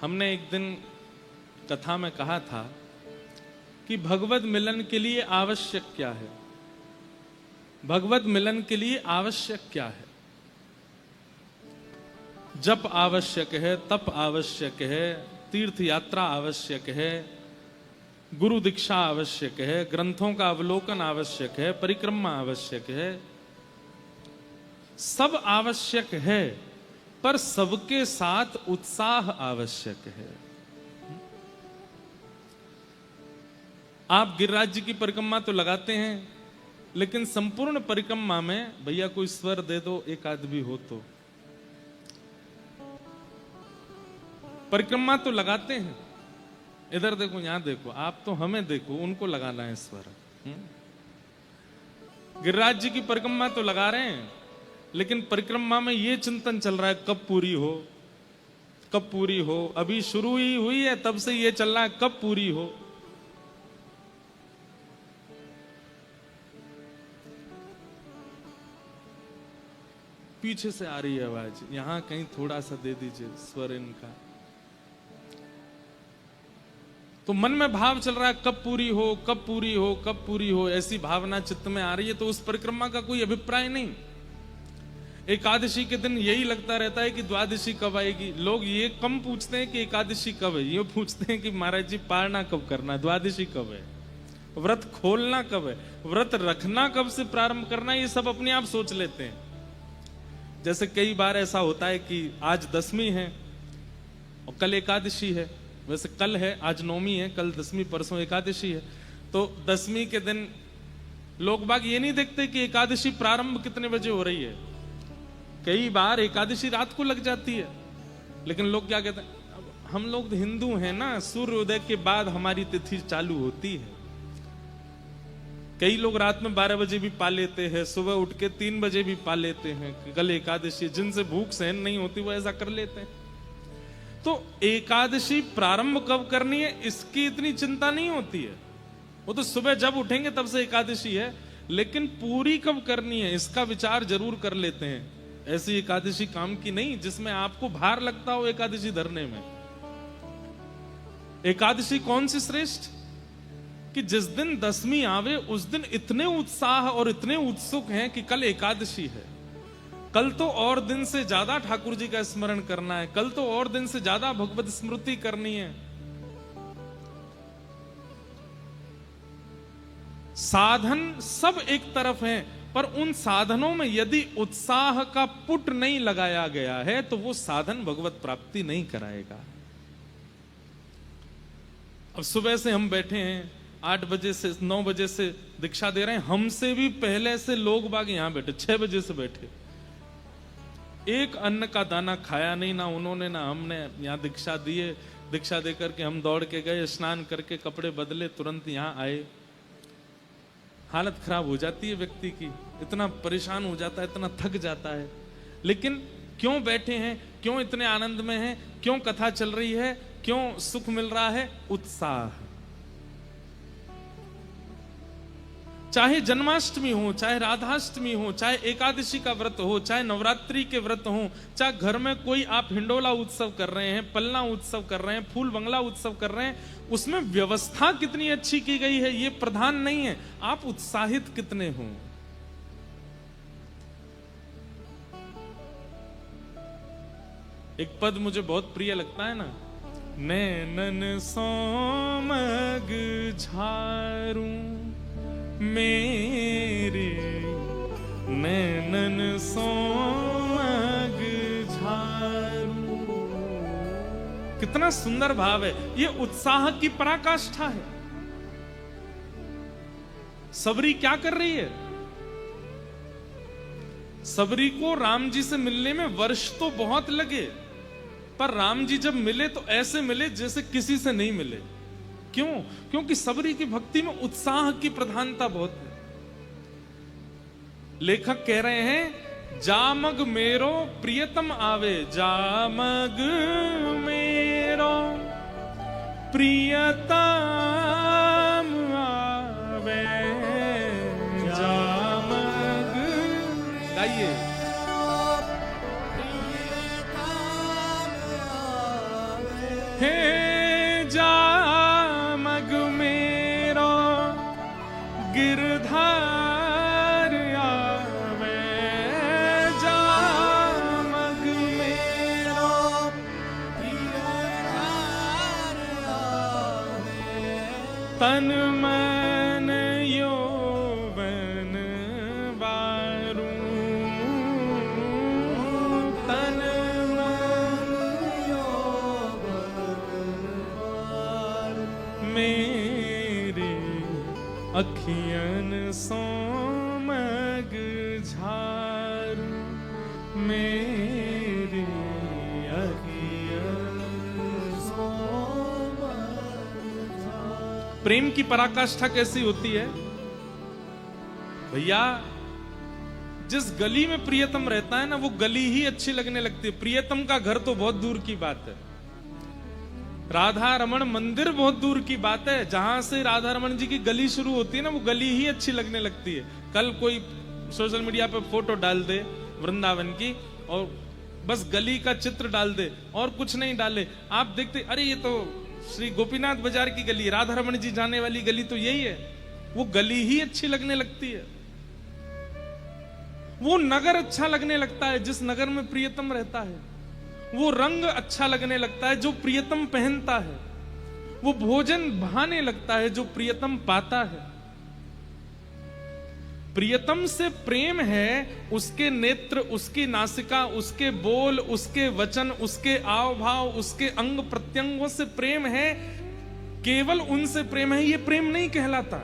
हमने एक दिन कथा में कहा था कि भगवत मिलन के लिए आवश्यक क्या है। भगवत मिलन के लिए आवश्यक क्या है? जप आवश्यक है, तप आवश्यक है, तीर्थ यात्रा आवश्यक है, गुरु दीक्षा आवश्यक है, ग्रंथों का अवलोकन आवश्यक है, परिक्रमा आवश्यक है, सब आवश्यक है, पर सबके साथ उत्साह आवश्यक है। आप गिरिराज जी की परिक्रमा तो लगाते हैं, लेकिन संपूर्ण परिक्रमा में भैया कोई स्वर दे दो, एक आदमी हो तो। परिक्रमा तो लगाते हैं, इधर देखो, यहां देखो, आप तो हमें देखो, उनको लगाना है स्वर। गिरिराज जी की परिक्रमा तो लगा रहे हैं, लेकिन परिक्रमा में ये चिंतन चल रहा है कब पूरी हो, कब पूरी हो। अभी शुरू ही हुई है, तब से ये चल रहा है कब पूरी हो। पीछे से आ रही है आवाज, यहां कहीं थोड़ा सा दे दीजिए स्वर इनका। तो मन में भाव चल रहा है कब पूरी हो, कब पूरी हो, कब पूरी हो, ऐसी भावना चित्त में आ रही है। तो उस परिक्रमा का कोई अभिप्राय नहीं। एकादशी के दिन यही लगता रहता है कि द्वादशी कब आएगी। लोग ये कम पूछते हैं कि एकादशी कब है, ये पूछते हैं कि महाराज जी पारना कब करना, द्वादशी कब है, व्रत खोलना कब है, व्रत रखना कब से प्रारंभ करना, ये सब अपने आप सोच लेते हैं। जैसे कई बार ऐसा होता है कि आज दसवीं है और कल एकादशी है। वैसे कल है, आज नौमी है, कल दसवीं, परसों एकादशी है। तो दसवीं के दिन लोग बाग ये नहीं देखते कि एकादशी प्रारंभ कितने बजे हो रही है। कई बार एकादशी रात को लग जाती है, लेकिन लोग क्या कहते हैं, हम लोग हिंदू हैं ना, सूर्योदय के बाद हमारी तिथि चालू होती है। कई लोग रात में 12 बजे भी पा लेते हैं, सुबह उठ के 3 बजे भी पा लेते हैं। कल एकादशी, जिनसे भूख सहन नहीं होती वो ऐसा कर लेते हैं। तो एकादशी प्रारंभ कब करनी है इसकी इतनी चिंता नहीं होती है। वो तो सुबह जब उठेंगे तब से एकादशी है, लेकिन पूरी कब करनी है इसका विचार जरूर कर लेते हैं। ऐसी एकादशी काम की नहीं जिसमें आपको भार लगता हो एकादशी धरने में। एकादशी कौन सी श्रेष्ठ कि जिस दिन दसवीं आवे उस दिन इतने उत्साह और इतने उत्सुक हैं कि कल एकादशी है, कल तो और दिन से ज्यादा ठाकुर जी का स्मरण करना है, कल तो और दिन से ज्यादा भगवत स्मृति करनी है। साधन सब एक तरफ हैं, पर उन साधनों में यदि उत्साह का पुट नहीं लगाया गया है तो वो साधन भगवत प्राप्ति नहीं कराएगा। अब सुबह से हम बैठे हैं, 8 बजे से 9 बजे से दीक्षा दे रहे हैं। हमसे भी पहले से लोग बाग यहां बैठे, 6 बजे से बैठे, एक अन्न का दाना खाया नहीं, ना उन्होंने ना हमने। यहाँ दीक्षा दिए, दीक्षा देकर के हम दौड़ के गए, स्नान करके कपड़े बदले, तुरंत यहाँ आए। हालत खराब हो जाती है व्यक्ति की, इतना परेशान हो जाता है, इतना थक जाता है। लेकिन क्यों बैठे हैं, क्यों इतने आनंद में हैं, क्यों कथा चल रही है, क्यों सुख मिल रहा है? उत्साह। चाहे जन्माष्टमी हो, चाहे राधाष्टमी हो, चाहे एकादशी का व्रत हो, चाहे नवरात्रि के व्रत हो, चाहे घर में कोई आप हिंडोला उत्सव कर रहे हैं, पलना उत्सव कर रहे हैं, फूल बंगला उत्सव कर रहे हैं, उसमें व्यवस्था कितनी अच्छी की गई है ये प्रधान नहीं है, आप उत्साहित कितने हो। एक पद मुझे बहुत प्रिय लगता है ना, नैनन सोमग झारूं मेरे, नैनन सोमग झारूं। कितना सुंदर भाव है, ये उत्साह की पराकाष्ठा है। सबरी क्या कर रही है? सबरी को राम जी से मिलने में वर्ष तो बहुत लगे, पर राम जी जब मिले तो ऐसे मिले जैसे किसी से नहीं मिले। क्यों? क्योंकि सबरी की भक्ति में उत्साह की प्रधानता बहुत है। लेखक कह रहे हैं, जामग मेरो प्रियतम आवे, जामग मेरो प्रियतम आवे, जामग। गाइए। हे जामग मेरो गिरधार आवे, जामग मेरो गिरधार आवे, तन मन यौवन वारू, तन मन यौवन वारू, मेरे अखियन सोमग झारू, मेरे अखियन सोमग झारू। प्रेम की पराकाष्ठा कैसी होती है भैया? जिस गली में प्रियतम रहता है ना, वो गली ही अच्छी लगने लगती है। प्रियतम का घर तो बहुत दूर की बात है, राधा रमण मंदिर बहुत दूर की बात है। जहां से राधा रमण जी की गली शुरू होती है ना, वो गली ही अच्छी लगने लगती है। कल कोई सोशल मीडिया पे फोटो डाल दे वृंदावन की और बस गली का चित्र डाल दे और कुछ नहीं डाले, आप देखते अरे ये तो श्री गोपीनाथ बाजार की गली, राधा रमण जी जाने वाली गली तो यही है। वो गली ही अच्छी लगने लगती है, वो नगर अच्छा लगने लगता है जिस नगर में प्रियतम रहता है, वो रंग अच्छा लगने लगता है जो प्रियतम पहनता है, वो भोजन भाने लगता है जो प्रियतम पाता है। प्रियतम से प्रेम है उसके नेत्र, उसकी नासिका, उसके बोल, उसके वचन, उसके आव भाव, उसके अंग प्रत्यंगों से प्रेम है। केवल उनसे प्रेम है ये प्रेम नहीं कहलाता।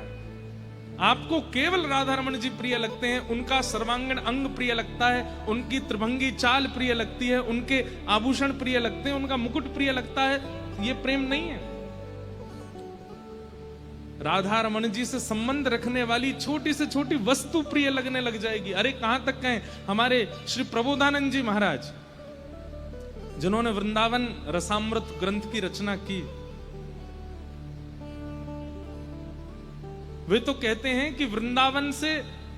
आपको केवल राधा रमण जी प्रिय लगते हैं, उनका सर्वांगीण अंग प्रिय लगता है, उनकी त्रिभंगी चाल प्रिय लगती है, उनके आभूषण प्रिय लगते हैं, उनका मुकुट प्रिय लगता है, ये प्रेम नहीं है। राधा रमण जी से संबंध रखने वाली छोटी से छोटी वस्तु प्रिय लगने लग जाएगी। अरे कहां तक कहें, हमारे श्री प्रबोधानंद जी महाराज जिन्होंने वृंदावन रसामृत ग्रंथ की रचना की, वे तो कहते हैं कि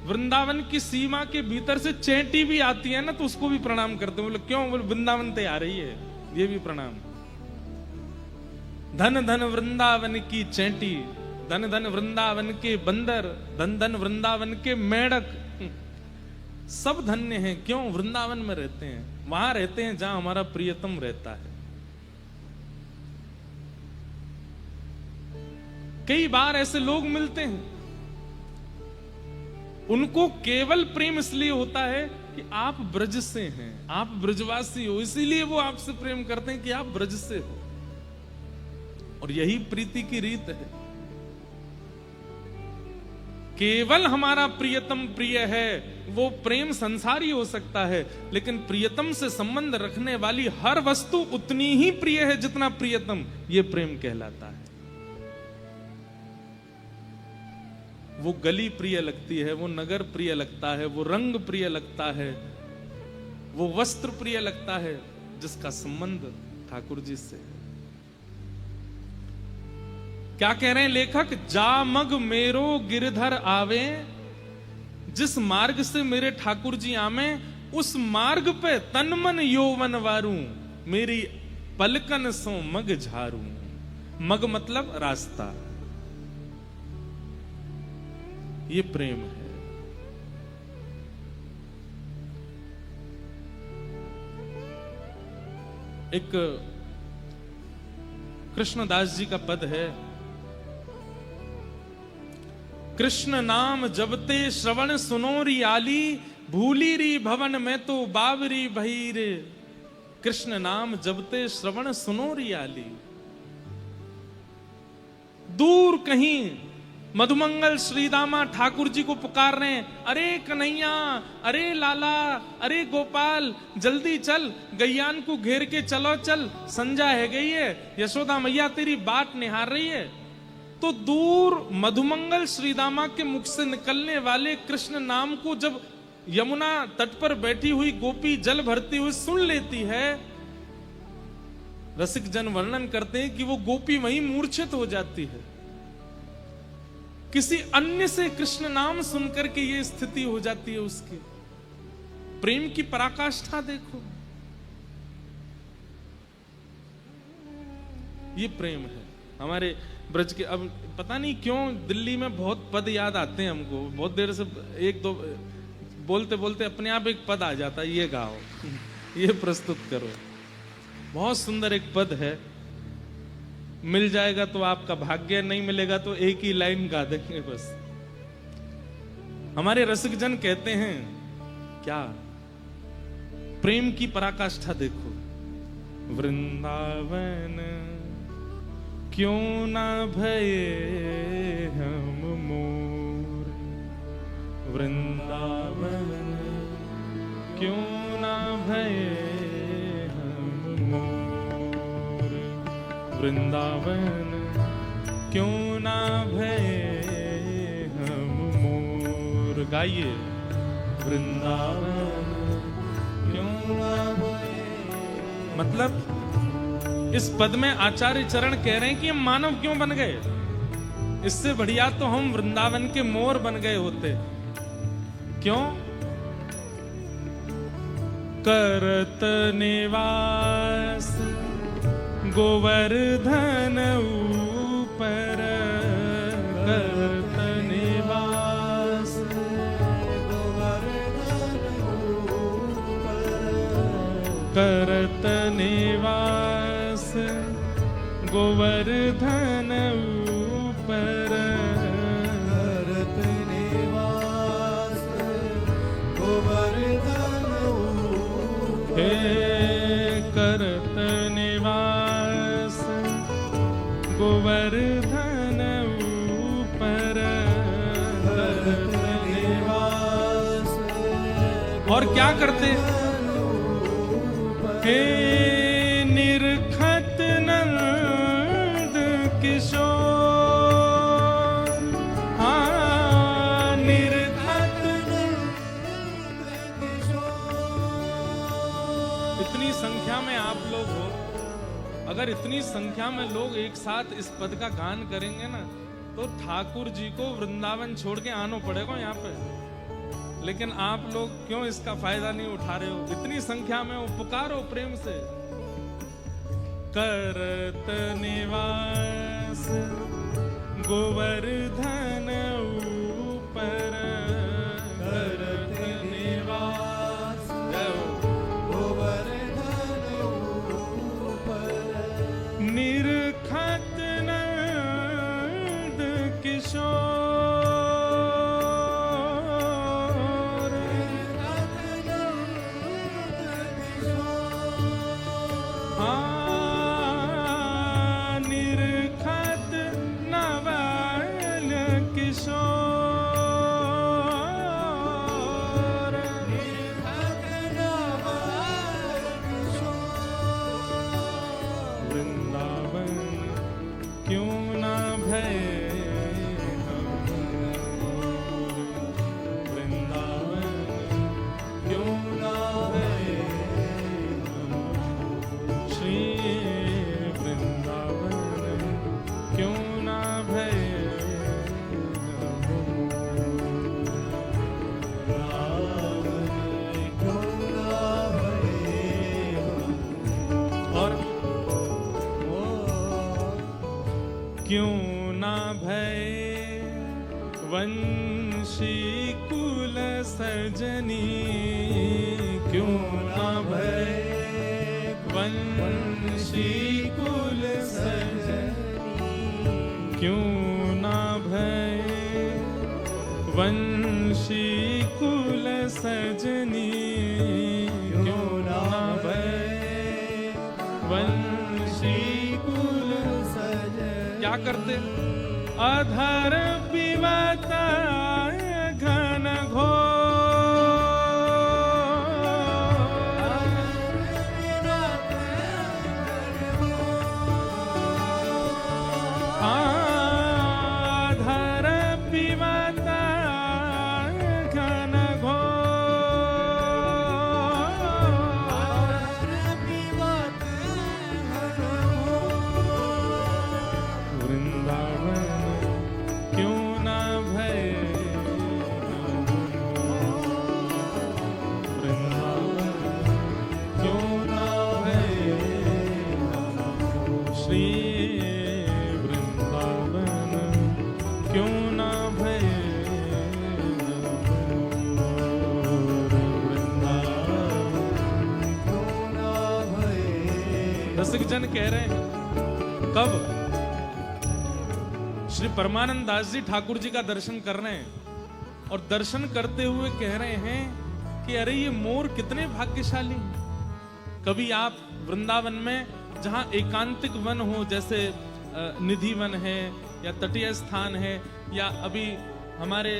वृंदावन की सीमा के भीतर से चेंटी भी आती है ना तो उसको भी प्रणाम करते हैं। बोले क्यों? बोले वृंदावन से आ रही है, ये भी प्रणाम। धन धन वृंदावन की चेंटी, धन धन वृंदावन के बंदर, धन धन वृंदावन के मेढक, सब धन्य हैं। क्यों? वृंदावन में रहते हैं, वहां रहते हैं जहां हमारा प्रियतम रहता है। कई बार ऐसे लोग मिलते हैं, उनको केवल प्रेम इसलिए होता है कि आप ब्रज से हैं, आप ब्रजवासी हो, इसीलिए वो आपसे प्रेम करते हैं कि आप ब्रज से हो। और यही प्रीति की रीत है। केवल हमारा प्रियतम प्रिय है, वो प्रेम संसारी हो सकता है, लेकिन प्रियतम से संबंध रखने वाली हर वस्तु उतनी ही प्रिय है जितना प्रियतम, ये प्रेम कहलाता है। वो गली प्रिय लगती है, वो नगर प्रिय लगता है, वो रंग प्रिय लगता है, वो वस्त्र प्रिय लगता है जिसका संबंध ठाकुर जी से है। क्या कह रहे हैं लेखक? जामग मेरो गिरधर आवे, जिस मार्ग से मेरे ठाकुर जी आवे उस मार्ग पे तन मन यौवन वारू, मेरी पलकन सो मग झारू। मग मतलब रास्ता, ये प्रेम है। एक कृष्णदास जी का पद है, कृष्ण नाम जबते श्रवण सुनोरी आली, भूली री भवन में तो बावरी भईर। कृष्ण नाम जबते श्रवण सुनोरी आली, दूर कहीं मधुमंगल श्रीदामा ठाकुर जी को पुकार रहे हैं, अरे कन्हैया, अरे लाला, अरे गोपाल, जल्दी चल, गैयान को घेर के चलो चल, संजा है गई है, यशोदा मैया तेरी बाट निहार रही है। तो दूर मधुमंगल श्रीदामा के मुख से निकलने वाले कृष्ण नाम को जब यमुना तट पर बैठी हुई गोपी जल भरती हुई सुन लेती है, रसिक जन वर्णन करते हैं कि वो गोपी वहीं मूर्छित हो जाती है। किसी अन्य से कृष्ण नाम सुनकर के ये स्थिति हो जाती है उसकी। प्रेम की पराकाष्ठा देखो। ये प्रेम है हमारे ब्रज के। अब पता नहीं क्यों दिल्ली में बहुत पद याद आते हैं हमको, बहुत देर से एक दो बोलते बोलते अपने आप एक पद आ जाता है, ये गाओ ये प्रस्तुत करो। बहुत सुंदर एक पद है, मिल जाएगा तो आपका भाग्य, नहीं मिलेगा तो एक ही लाइन गा देंगे बस। हमारे रसिक जन कहते हैं क्या, प्रेम की पराकाष्ठा देखो। वृंदावन क्यों ना भये हम मोर, वृंदावन क्यों ना भये हम मोर, वृंदावन क्यों ना भये हम मोर। गाइए, वृंदावन क्यों ना भये। मतलब इस पद में आचार्य चरण कह रहे हैं कि हम मानव क्यों बन गए, इससे बढ़िया तो हम वृंदावन के मोर बन गए होते। क्यों? करत निवास गोवर्धन ऊपर, करत निवास गोवर्धन ऊपर, करत निवास गोवर्धन ऊपर, करत निवास गोवर्धन ऊपर, हे करत निवास गोवर्धन ऊपर, करत निवास। और क्या करते? हे निरखत नंद किशोर, हाँ निरखत नंद किशोर। इतनी संख्या में आप लोग हो, अगर इतनी संख्या में लोग एक साथ इस पद का गान करेंगे ना, तो ठाकुर जी को वृंदावन छोड़ के आना पड़ेगा यहाँ पे। लेकिन आप लोग क्यों इसका फायदा नहीं उठा रहे हो? इतनी संख्या में हो, पुकारो प्रेम से। करत निवास गोवर्धन ऊपर, करत निवास गोवर्धन ऊपर, निरखत नंद किशोर, क्यों ना भय वंशी कुल सजनी, क्यों ना भय वंशी कुल सजनी, क्यों ना भय वंशी कुल सजनी, क्यों ना भय वंशी कुल सजनी। क्या करते? अधर पिबता घन घोर, अधर पिबता घन घोर, वृंदावन क्यों ना भय वृंदावन क्यों ना भय रसिक जन कह रहे हैं कब श्री परमानंद दास जी ठाकुर जी का दर्शन कर रहे हैं और दर्शन करते हुए कह रहे हैं कि अरे ये मोर कितने भाग्यशाली हैं। कभी आप वृंदावन में जहां एकांतिक वन हो जैसे निधि वन है या तटीय स्थान है या अभी हमारे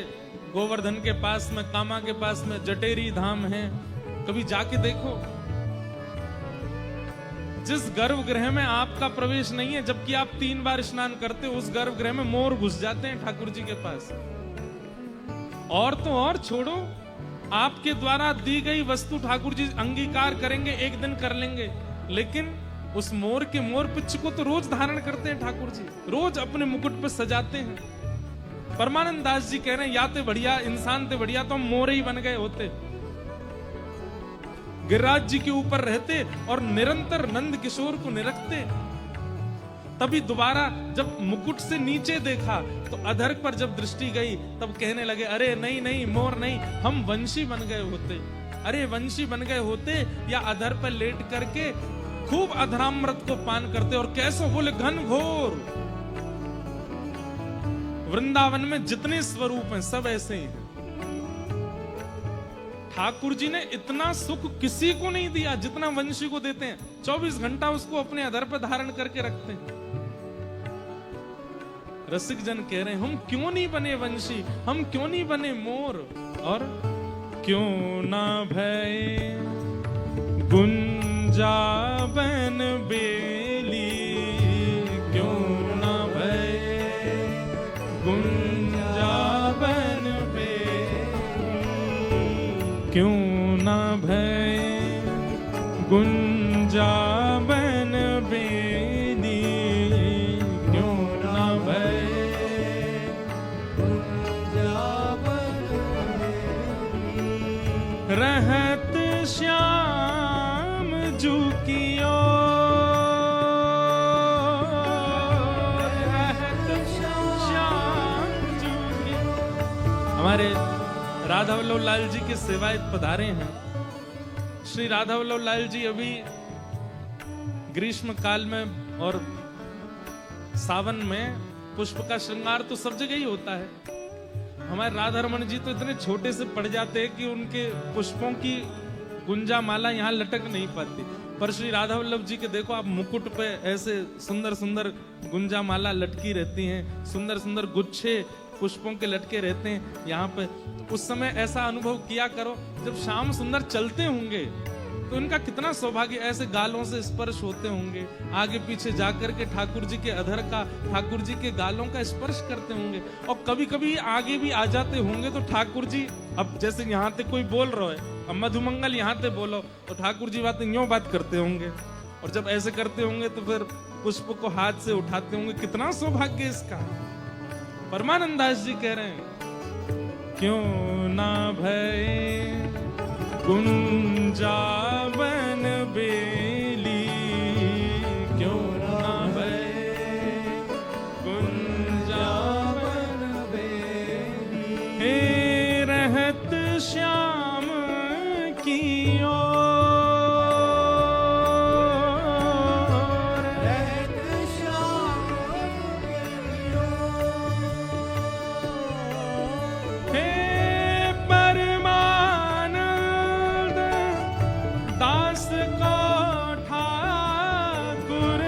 गोवर्धन के पास में कामा के पास में जटेरी धाम है, कभी जाके देखो जिस गर्भगृह में आपका प्रवेश नहीं है जबकि आप 3 बार स्नान करते हो उस गर्भगृह में मोर घुस जाते हैं ठाकुर जी के पास। और तो और छोड़ो आपके द्वारा दी गई वस्तु ठाकुर जी अंगीकार करेंगे, एक दिन कर लेंगे, लेकिन उस मोर के मोर पिच्छ को तो रोज धारण करते हैं ठाकुर जी, रोज अपने मुकुट पे सजाते हैं। परमानंद दास जी कह रहे हैं या तो बढ़िया इंसान थे बढ़िया तो हम मोर ही बन गए होते, गिरिराज जी के ऊपर रहते और निरंतर नंद किशोर को निरखते। तभी दोबारा जब मुकुट से नीचे देखा तो अधर पर जब दृष्टि गई तब कहने लगे अरे नहीं नहीं मोर नहीं, हम वंशी बन गए होते। अरे वंशी बन गए होते या अधर पर लेट करके खूब अधरामृत को पान करते। और कैसे बोले घन घोर वृंदावन में जितने स्वरूप हैं सब ऐसे ही हैं। ठाकुर जी ने इतना सुख किसी को नहीं दिया जितना वंशी को देते हैं। 24 घंटा उसको अपने अधर पर धारण करके रखते हैं। रसिक जन कह रहे हैं हम क्यों नहीं बने वंशी, हम क्यों नहीं बने मोर, और क्यों ना भय गुंजावन बेली, क्यों ना भय गुंजावन क्यों ना भय गुंजावन बेदी, क्यों ना भय गुंजावन रहत श्याम जू की ओर, रहत श्याम जू की। हमारे राधा वल्लभ लाल जी के सेवायत पधारे हैं। श्री राधा वल्लभ लाल जी अभी ग्रीष्म काल में और सावन में पुष्प का श्रृंगार तो सब जगह ही होता है। हमारे राधा रमन जी तो इतने छोटे से पड़ जाते हैं कि उनके पुष्पों की गुंजा माला यहाँ लटक नहीं पाती, पर श्री राधा वल्लभ जी के देखो आप मुकुट पे ऐसे सुंदर सुंदर गुंजा माला लटकी रहती हैं, सुंदर सुंदर गुच्छे पुष्पों के लटके रहते हैं यहाँ पे। उस समय ऐसा अनुभव किया करो जब श्याम सुंदर चलते होंगे तो इनका कितना सौभाग्य, ऐसे गालों से स्पर्श होते होंगे, आगे पीछे जाकर के ठाकुर जी के अधर का, ठाकुर जी के गालों का स्पर्श करते होंगे। और कभी कभी आगे भी आ जाते होंगे तो ठाकुर जी, अब जैसे यहाँ पे कोई बोल रहा है, अब मधुमंगल यहाँ पे बोलो तो ठाकुर जी बातें यूं बात करते होंगे, और जब ऐसे करते होंगे तो फिर पुष्प को हाथ से उठाते होंगे। कितना सौभाग्य इसका। परमानंद दास जी कह रहे हैं क्यों ना भय गुंजावन बेली, क्यों ना भय गुंजावन बेली, हे रहत श्याम की ओर, रहत श्याम की ओर, हे परमानंद दास को ठाकुर,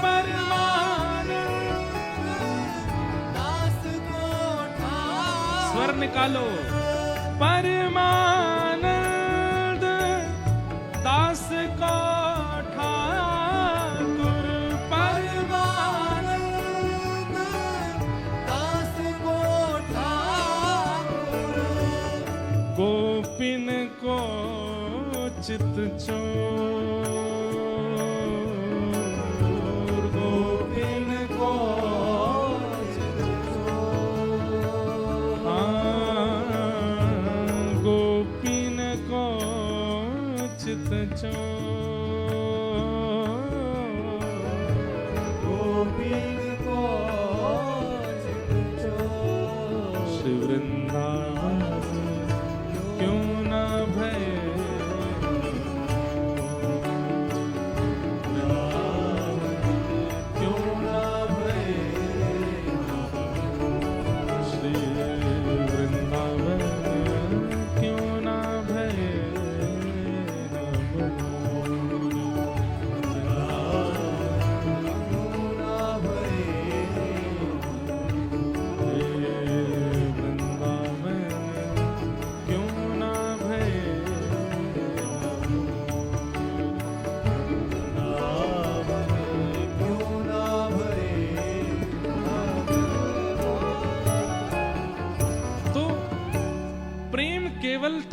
परमानंद दास को ठाकुर, स्वर निकालो, परमानंद दास को ठाकुर, परमानंद दास को ठाकुर, गोपिन को चित चोर, गोपिन को चित चोर, गोपिन को चित चोर,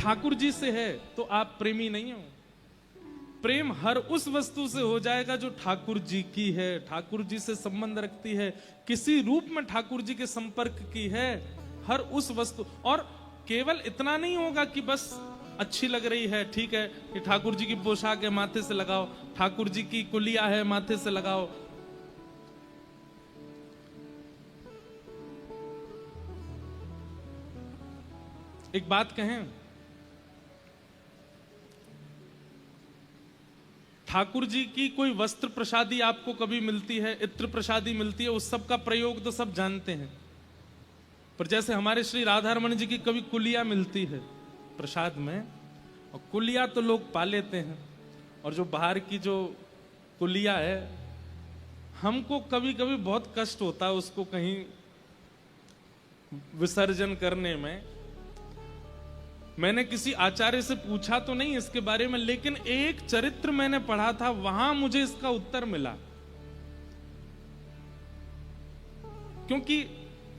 ठाकुर जी से है तो आप प्रेमी नहीं हो। प्रेम हर उस वस्तु से हो जाएगा जो ठाकुर जी की है, ठाकुर जी से संबंध रखती है, किसी रूप में ठाकुर जी के संपर्क की है, हर उस वस्तु। और केवल इतना नहीं होगा कि बस अच्छी लग रही है, ठीक है कि ठाकुर जी की पोशाक है माथे से लगाओ, ठाकुर जी की कुलिया है माथे से लगाओ। एक बात कहें, ठाकुर जी की कोई वस्त्र प्रसादी आपको कभी मिलती है, इत्र प्रसादी मिलती है, उस सब का प्रयोग तो सब जानते हैं। पर जैसे हमारे श्री राधारमण जी की कभी कुलिया मिलती है प्रसाद में, और कुलिया तो लोग पा लेते हैं, और जो बाहर की जो कुलिया है हमको कभी कभी बहुत कष्ट होता है उसको कहीं विसर्जन करने में। मैंने किसी आचार्य से पूछा तो नहीं इसके बारे में, लेकिन एक चरित्र मैंने पढ़ा था, वहां मुझे इसका उत्तर मिला। क्योंकि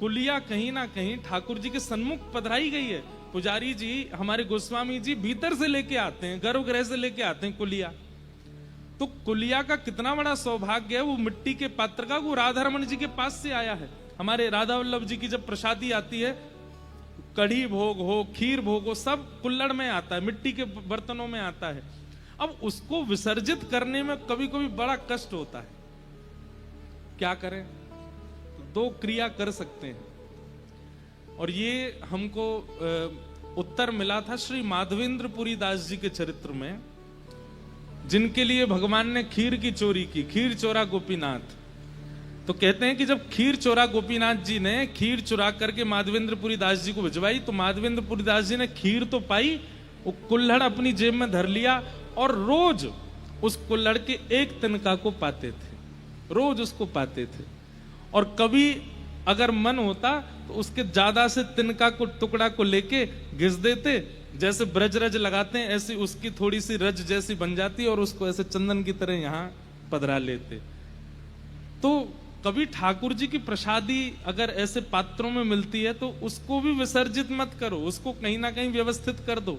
कुलिया कहीं ना कहीं ठाकुर जी के सन्मुख पधराई गई है। पुजारी जी, हमारे गोस्वामी जी भीतर से लेके आते हैं, गर्भगृह से लेके आते हैं कुलिया। तो कुलिया का कितना बड़ा सौभाग्य है, वो मिट्टी के पात्र का, वो राधारमण जी के पास से आया है। हमारे राधा वल्लभ जी की जब प्रसादी आती है, कढ़ी भोग हो, खीर भोग हो, सब कुल्लड़ में आता है, मिट्टी के बर्तनों में आता है। अब उसको विसर्जित करने में कभी कभी बड़ा कष्ट होता है, क्या करें? तो दो क्रिया कर सकते हैं, और ये हमको उत्तर मिला था श्री माधवेंद्र पुरी दास जी के चरित्र में, जिनके लिए भगवान ने खीर की चोरी की, खीर चोरा गोपीनाथ। तो कहते हैं कि जब खीर चोरा गोपीनाथ जी ने खीर चुरा करके माधवेंद्र पुरी दास जी को भिजवाई, तो माधवेंद्र पुरी दास जी ने खीर तो पाई, वो कुल्हड़ अपनी जेब में धर लिया, और रोज उस कुल्हड़ के एक तिनका को पाते थे, रोज उसको पाते थे। और कभी अगर मन होता तो उसके ज्यादा से तिनका को टुकड़ा को लेके घिस देते, जैसे ब्रज रज लगाते हैं ऐसी उसकी थोड़ी सी रज जैसी बन जाती, और उसको ऐसे चंदन की तरह यहां पधरा लेते। तो कभी ठाकुर जी की प्रसादी अगर ऐसे पात्रों में मिलती है तो उसको भी विसर्जित मत करो, उसको कहीं ना कहीं व्यवस्थित कर दो।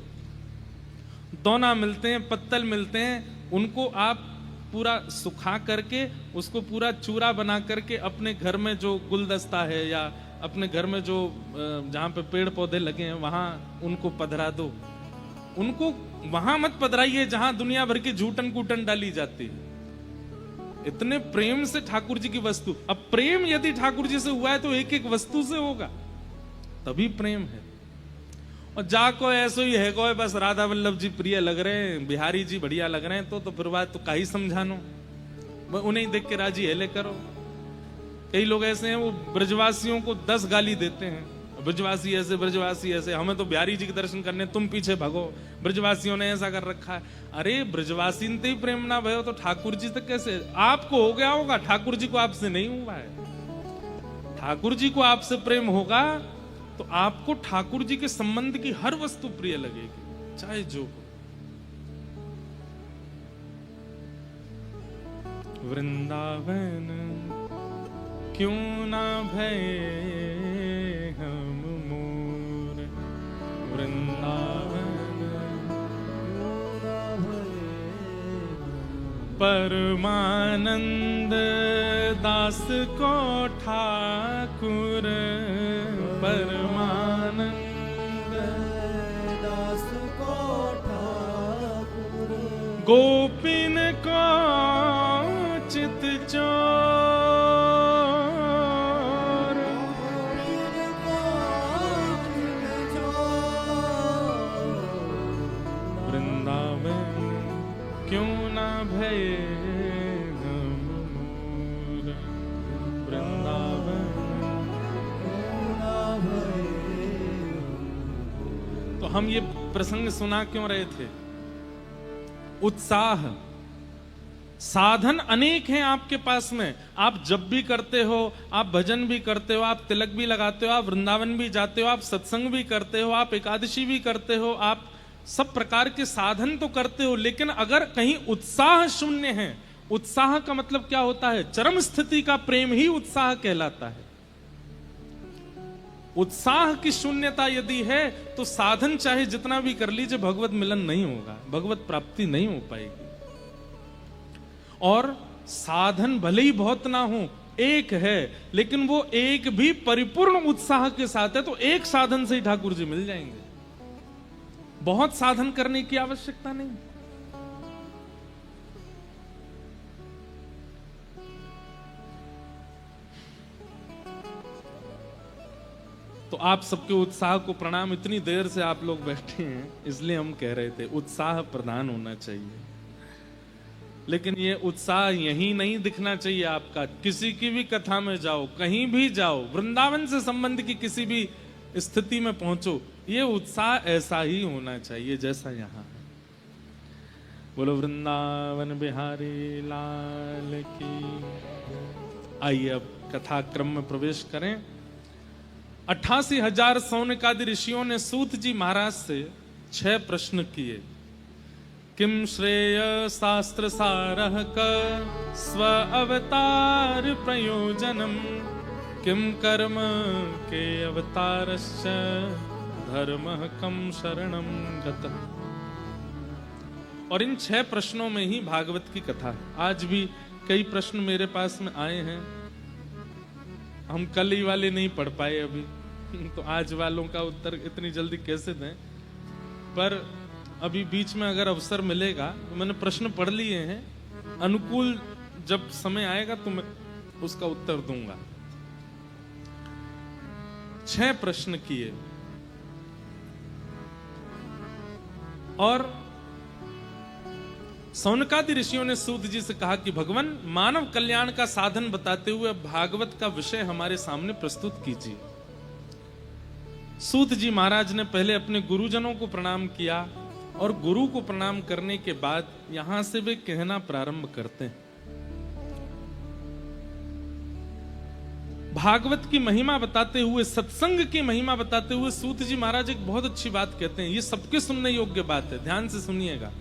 दोना मिलते हैं, पत्तल मिलते हैं, उनको आप पूरा सुखा करके उसको पूरा चूरा बना करके अपने घर में जो गुलदस्ता है या अपने घर में जो जहां पे पेड़ पौधे लगे हैं वहां उनको पधरा दो। उनको वहां मत पधराइए जहां दुनिया भर की झूठन कूटन डाली जाती है। इतने प्रेम से ठाकुर जी की वस्तु, अब प्रेम यदि ठाकुर जी से हुआ है तो एक एक वस्तु से होगा, तभी प्रेम है। और जाको ऐसो ही है, कोई बस राधा वल्लभ जी प्रिय लग रहे हैं, बिहारी जी बढ़िया लग रहे हैं, तो फिर बात तो काही समझानो, उन्हें देख के राजी हेले करो। कई लोग ऐसे हैं वो ब्रजवासियों को 10 गाली देते हैं, ब्रजवासी ऐसे, ब्रजवासी ऐसे, हमें तो बिहारी जी के दर्शन करने, तुम पीछे भगो, ब्रजवासियों ने ऐसा कर रखा है। अरे ब्रजवासी ने ही प्रेम ना भयो तो ठाकुर जी तक कैसे? आपको हो गया होगा, ठाकुर जी को आपसे नहीं हुआ है। ठाकुर जी को आपसे प्रेम होगा तो आपको ठाकुर जी के संबंध की हर वस्तु प्रिय लगेगी, चाहे जो हो। वृंदावन क्यों ना भय हम मोर, वृंदावन परमानंद दास को ठाकुर, परमानंद दास को ठाकुर, गोपिन को चित चोर, वृंदावन क्यों ना भय हम मोर, वृंदावन। तो हम ये प्रसंग सुना क्यों रहे थे? उत्साह, साधन अनेक हैं आपके पास में, आप जब भी करते हो, आप भजन भी करते हो, आप तिलक भी लगाते हो, आप वृंदावन भी जाते हो, आप सत्संग भी करते हो, आप एकादशी भी करते हो, आप सब प्रकार के साधन तो करते हो, लेकिन अगर कहीं उत्साह शून्य है, उत्साह का मतलब क्या होता है? चरम स्थिति का प्रेम ही उत्साह कहलाता है। उत्साह की शून्यता यदि है तो साधन चाहे जितना भी कर लीजिए, भगवत मिलन नहीं होगा, भगवत प्राप्ति नहीं हो पाएगी। और साधन भले ही बहुत ना हो, एक है, लेकिन वो एक भी परिपूर्ण उत्साह के साथ है, तो एक साधन से ही ठाकुर जी मिल जाएंगे। बहुत साधन करने की आवश्यकता नहीं। तो आप सबके उत्साह को प्रणाम। इतनी देर से आप लोग बैठे हैं, इसलिए हम कह रहे थे उत्साह प्रधान होना चाहिए। लेकिन ये उत्साह यहीं नहीं दिखना चाहिए आपका। किसी की भी कथा में जाओ, कहीं भी जाओ, वृंदावन से संबंध की किसी भी स्थिति में पहुंचो, ये उत्साह ऐसा ही होना चाहिए जैसा यहाँ है। बोलो वृंदावन बिहारी लाल की। आइए अब कथा क्रम में प्रवेश करें। 88,000 सौनकादि ऋषियों ने सूत जी महाराज से 6 प्रश्न किए। किम श्रेय शास्त्र सारः क स्व अवतार प्रयोजनम, किम कर्म के अवतारश्च धर्मः कम शरणम गतः। और इन 6 प्रश्नों में ही भागवत की कथा है। आज भी कई प्रश्न मेरे पास में आए हैं, हम कल ही वाले नहीं पढ़ पाए अभी, तो आज वालों का उत्तर इतनी जल्दी कैसे दें। पर अभी बीच में अगर अवसर मिलेगा तो मैंने प्रश्न पढ़ लिए हैं, अनुकूल जब समय आएगा तो मैं उसका उत्तर दूंगा। 6 प्रश्न किए और सौनकादि ऋषियों ने सूत जी से कहा कि भगवान, मानव कल्याण का साधन बताते हुए भागवत का विषय हमारे सामने प्रस्तुत कीजिए। सूत जी महाराज ने पहले अपने गुरुजनों को प्रणाम किया और गुरु को प्रणाम करने के बाद यहां से वे कहना प्रारंभ करते हैं। भागवत की महिमा बताते हुए, सत्संग की महिमा बताते हुए सूत जी महाराज एक बहुत अच्छी बात कहते हैं। ये सबके सुनने योग्य बात है, ध्यान से सुनिएगा।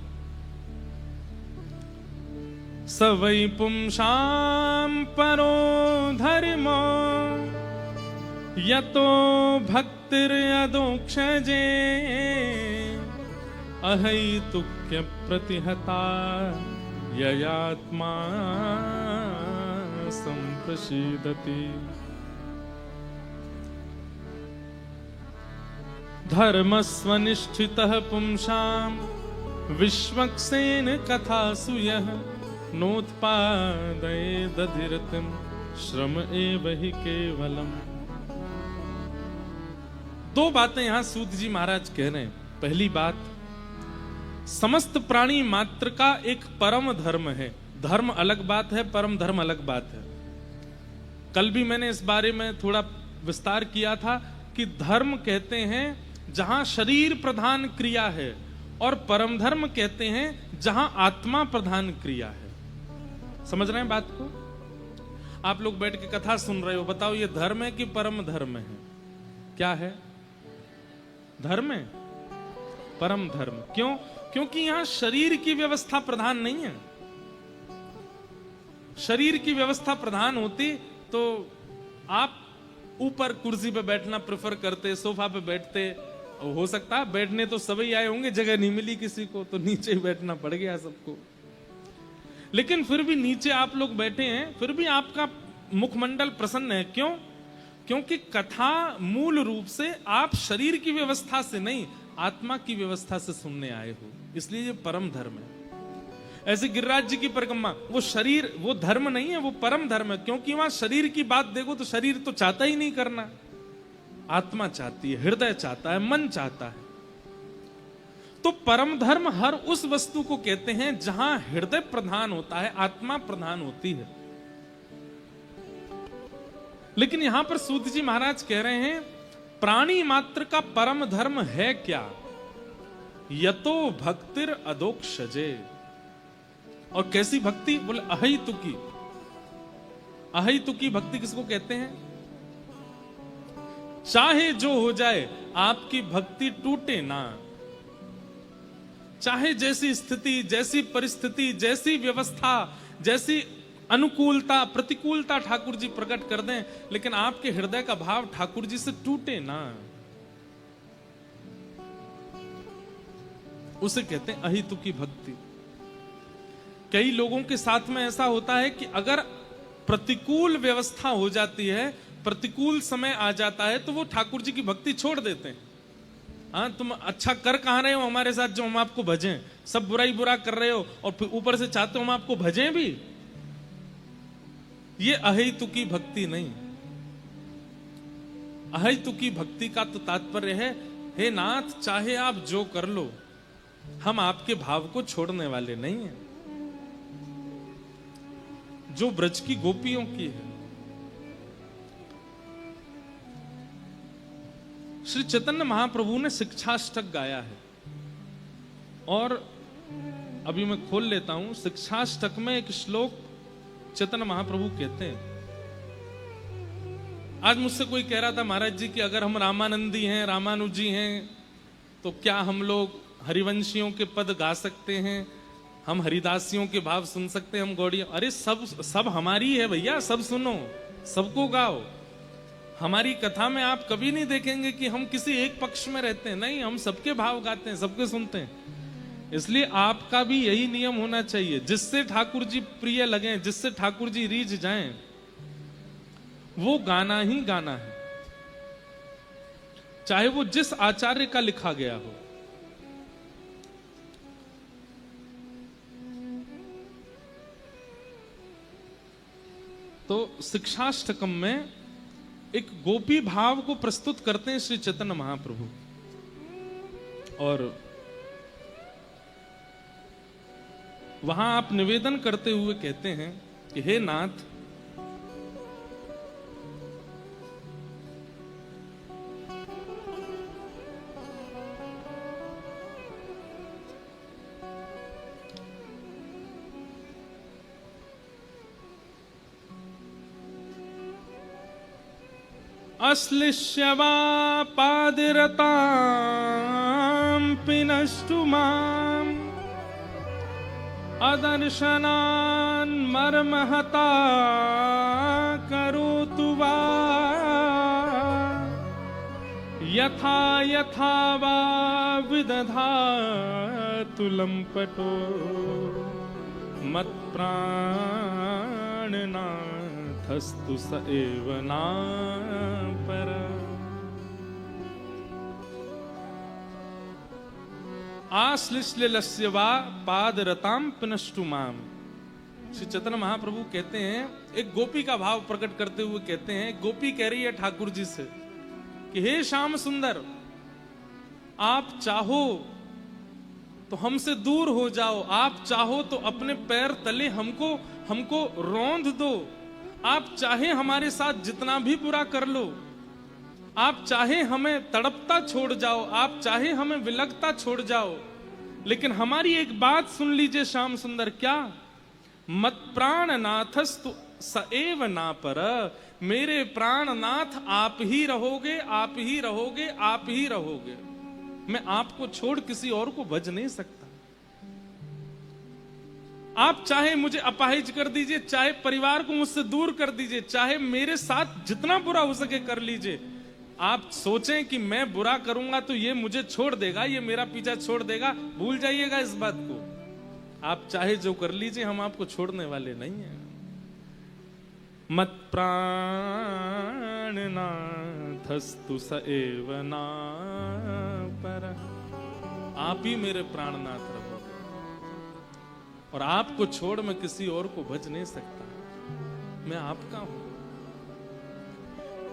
स वै पुंसां परो धर्मो यतो भक्तिर्यदोक्षजे, अहैतुक्य प्रतिहता ययात्मा संप्रसीदति। धर्मस्वनिष्ठितः पुंसां विश्वक्सेन कथासु यः, नोत्पादयेदधिरतिं श्रम एव हि केवलम्। 2 बातें यहां सूत जी महाराज कह रहे हैं। पहली बात, समस्त प्राणी मात्र का एक परम धर्म है। धर्म अलग बात है, परम धर्म अलग बात है। कल भी मैंने इस बारे में थोड़ा विस्तार किया था कि धर्म कहते हैं जहां शरीर प्रधान क्रिया है, और परम धर्म कहते हैं जहां आत्मा प्रधान क्रिया है। समझ रहे हैं बात को? आप लोग बैठ के कथा सुन रहे हो, बताओ ये धर्म है कि परम धर्म है? क्या है? धर्म है, परम धर्म। क्यों? क्योंकि यहां शरीर की व्यवस्था प्रधान नहीं है। शरीर की व्यवस्था प्रधान होती तो आप ऊपर कुर्सी पे बैठना प्रेफर करते, सोफा पे बैठते। हो सकता है बैठने तो सभी आए होंगे, जगह नहीं मिली किसी को तो नीचे ही बैठना पड़ गया सबको। लेकिन फिर भी नीचे आप लोग बैठे हैं, फिर भी आपका मुखमंडल प्रसन्न है। क्यों? क्योंकि कथा मूल रूप से आप शरीर की व्यवस्था से नहीं, आत्मा की व्यवस्था से सुनने आए हो, इसलिए ये परम धर्म है। ऐसे गिरिराज जी की परिक्रमा, वो शरीर, वो धर्म नहीं है, वो परम धर्म है। क्योंकि वहां शरीर की बात देखो तो शरीर तो चाहता ही नहीं करना, आत्मा चाहती है, हृदय चाहता है, मन चाहता है। तो परम धर्म हर उस वस्तु को कहते हैं जहां हृदय प्रधान होता है, आत्मा प्रधान होती है। लेकिन यहां पर सूत जी महाराज कह रहे हैं प्राणी मात्र का परम धर्म है क्या? यतो भक्तिर अदोक्षजे। और कैसी भक्ति? बोले अहैतुकी। अहैतुकी भक्ति किसको कहते हैं? चाहे जो हो जाए आपकी भक्ति टूटे ना। चाहे जैसी स्थिति, जैसी परिस्थिति, जैसी व्यवस्था, जैसी अनुकूलता प्रतिकूलता ठाकुर जी प्रकट कर दें, लेकिन आपके हृदय का भाव ठाकुर जी से टूटे ना, उसे कहते हैं अहितुकी भक्ति। कई लोगों के साथ में ऐसा होता है कि अगर प्रतिकूल व्यवस्था हो जाती है, प्रतिकूल समय आ जाता है, तो वो ठाकुर जी की भक्ति छोड़ देते हैं। हाँ, तुम अच्छा कर कहां रहे हो हमारे साथ जो हम आपको भजें, सब बुराई बुरा कर रहे हो और फिर ऊपर से चाहते हो हम आपको भजें भी। ये अहेतुकी भक्ति नहीं। अहेतुकी भक्ति का तो तात्पर्य है, हे नाथ चाहे आप जो कर लो, हम आपके भाव को छोड़ने वाले नहीं हैं। जो ब्रज की गोपियों की है। श्री चैतन्य महाप्रभु ने शिक्षाष्टक गाया है, और अभी मैं खोल लेता हूं। शिक्षाष्टक में एक श्लोक चैतन्य महाप्रभु कहते हैं। आज मुझसे कोई कह रहा था महाराज जी कि अगर हम रामानंदी हैं, रामानुजी हैं, तो क्या हम लोग हरिवंशियों के पद गा सकते हैं, हम हरिदासियों के भाव सुन सकते हैं, हम गौड़िया? अरे सब हमारी है भैया, सब सुनो, सबको गाओ। हमारी कथा में आप कभी नहीं देखेंगे कि हम किसी एक पक्ष में रहते हैं, नहीं, हम सबके भाव गाते हैं, सबके सुनते हैं। इसलिए आपका भी यही नियम होना चाहिए, जिससे ठाकुर जी प्रिय लगे, जिससे ठाकुर जी रीझ जाएं, वो गाना ही गाना है, चाहे वो जिस आचार्य का लिखा गया हो। तो शिक्षाष्टकम में एक गोपी भाव को प्रस्तुत करते हैं श्री चैतन्य महाप्रभु, और वहां आप निवेदन करते हुए कहते हैं कि हे नाथ, अश्लिष्य वा पादिरतां पिनष्टु माम् अदर्शनान् मर्महता करोतु वा यथा यथा वा विदधातु लम्पटो मत्प्राणनाथस्तु स एव नापर। आश्लिष्य वा पादरताम पिनष्टु माम। श्री चैतन्य महाप्रभु कहते हैं, एक गोपी का भाव प्रकट करते हुए कहते हैं, गोपी कह रही है ठाकुर जी से कि हे श्याम सुंदर, आप चाहो तो हमसे दूर हो जाओ, आप चाहो तो अपने पैर तले हमको रौंद दो, आप चाहे हमारे साथ जितना भी बुरा कर लो, आप चाहे हमें तड़पता छोड़ जाओ, आप चाहे हमें विलगता छोड़ जाओ, लेकिन हमारी एक बात सुन लीजिए श्याम सुंदर, क्या? मत प्राण नाथस्तु स एव ना पर। मेरे प्राणनाथ आप ही रहोगे, आप ही रहोगे, आप ही रहोगे। मैं आपको छोड़ किसी और को भज नहीं सकता। आप चाहे मुझे अपाहिज कर दीजिए, चाहे परिवार को मुझसे दूर कर दीजिए, चाहे मेरे साथ जितना बुरा हो सके कर लीजिए। आप सोचें कि मैं बुरा करूंगा तो ये मुझे छोड़ देगा, ये मेरा पीछा छोड़ देगा, भूल जाइएगा इस बात को। आप चाहे जो कर लीजिए, हम आपको छोड़ने वाले नहीं हैं। मत प्राणनाथस्तु स एव ना पर। आप ही मेरे प्राणनाथ रहोगे, और आपको छोड़ मैं किसी और को भज नहीं सकता, मैं आपका हूं।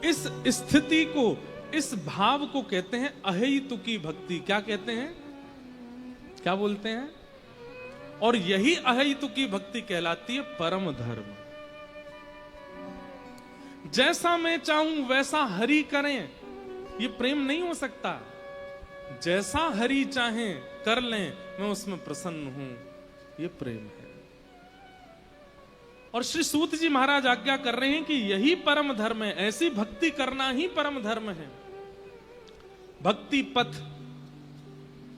इस स्थिति को, इस भाव को कहते हैं अहेतुकी भक्ति। क्या कहते हैं? क्या बोलते हैं? और यही अहेतुकी भक्ति कहलाती है परम धर्म। जैसा मैं चाहूं वैसा हरि करें, ये प्रेम नहीं हो सकता। जैसा हरि चाहें कर लें, मैं उसमें प्रसन्न हूं, ये प्रेम है। और श्री सूत जी महाराज आज्ञा कर रहे हैं कि यही परम धर्म है, ऐसी भक्ति करना ही परम धर्म है। भक्ति पथ,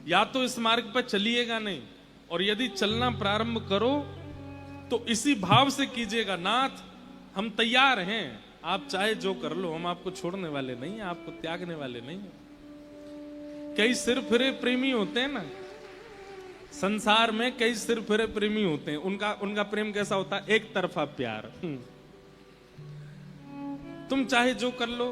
या तो इस मार्ग पर चलिएगा नहीं, और यदि चलना प्रारंभ करो तो इसी भाव से कीजिएगा, नाथ हम तैयार हैं, आप चाहे जो कर लो, हम आपको छोड़ने वाले नहीं हैं, आपको त्यागने वाले नहीं हैं। कई सिर फिरे प्रेमी होते हैं ना संसार में, कई सिर फिरे प्रेमी होते हैं, उनका प्रेम कैसा होता है? एक तरफा प्यार। तुम चाहे जो कर लो,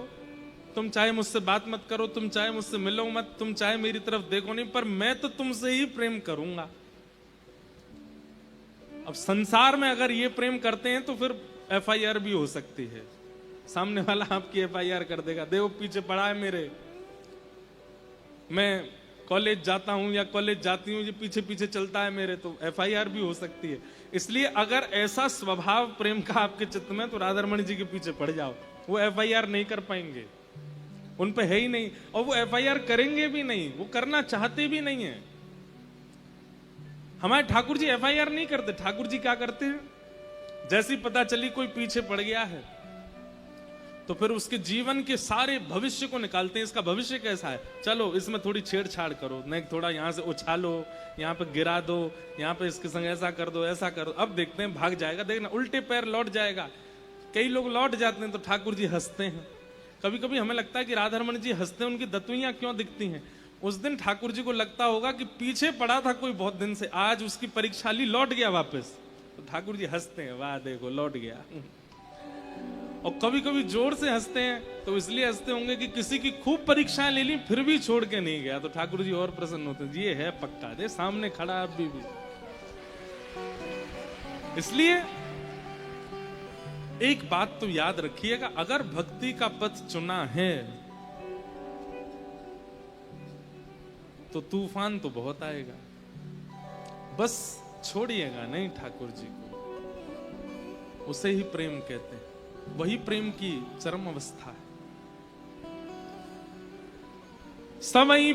तुम चाहे मुझसे बात मत करो, तुम चाहे मुझसे मिलो मत, तुम चाहे मेरी तरफ देखो नहीं, पर मैं तो तुमसे ही प्रेम करूंगा। अब संसार में अगर ये प्रेम करते हैं तो फिर FIR भी हो सकती है, सामने वाला आपकी FIR कर देगा, देखो पीछे पड़ा है मेरे, मैं कॉलेज जाता हूं या कॉलेज जाती हूं, ये पीछे पीछे चलता है मेरे, तो FIR भी हो सकती है। इसलिए अगर ऐसा स्वभाव प्रेम का आपके चित्त में, तो राधारमण जी के पीछे पड़ जाओ, वो FIR नहीं कर पाएंगे, उन पे है ही नहीं, और वो FIR करेंगे भी नहीं, वो करना चाहते भी नहीं है। हमारे ठाकुर जी FIR नहीं करते। ठाकुर जी क्या करते हैं, जैसी पता चली कोई पीछे पड़ गया है तो फिर उसके जीवन के सारे भविष्य को निकालते हैं, इसका भविष्य कैसा है, चलो इसमें थोड़ी छेड़छाड़ करो, नहीं थोड़ा यहां से उछालो, यहाँ पे गिरा दो, यहाँ पे इसके संग ऐसा कर दो, ऐसा कर दो, अब देखते हैं भाग जाएगा, देखना उल्टे पैर लौट जाएगा। कई लोग लौट जाते हैं तो ठाकुर जी हंसते हैं। कभी कभी हमें लगता है कि राधारमण जी हंसते हैं, उनकी दतुइयां क्यों दिखती हैं? उस दिन ठाकुर जी को लगता होगा कि पीछे पड़ा था कोई बहुत दिन से, आज उसकी परीक्षा ली, लौट गया वापस, तो ठाकुर जी हंसते हैं, वाह देखो लौट गया। और कभी कभी जोर से हंसते हैं, तो इसलिए हंसते होंगे कि किसी की खूब परीक्षाएं ले ली फिर भी छोड़ के नहीं गया, तो ठाकुर जी और प्रसन्न होते हैं, ये है पक्का, दे सामने खड़ा अभी भी। इसलिए एक बात तो याद रखिएगा, अगर भक्ति का पथ चुना है तो तूफान तो बहुत आएगा, बस छोड़िएगा नहीं ठाकुर जी को, उसे ही प्रेम कहते हैं, वही प्रेम की चरम अवस्था है। सवई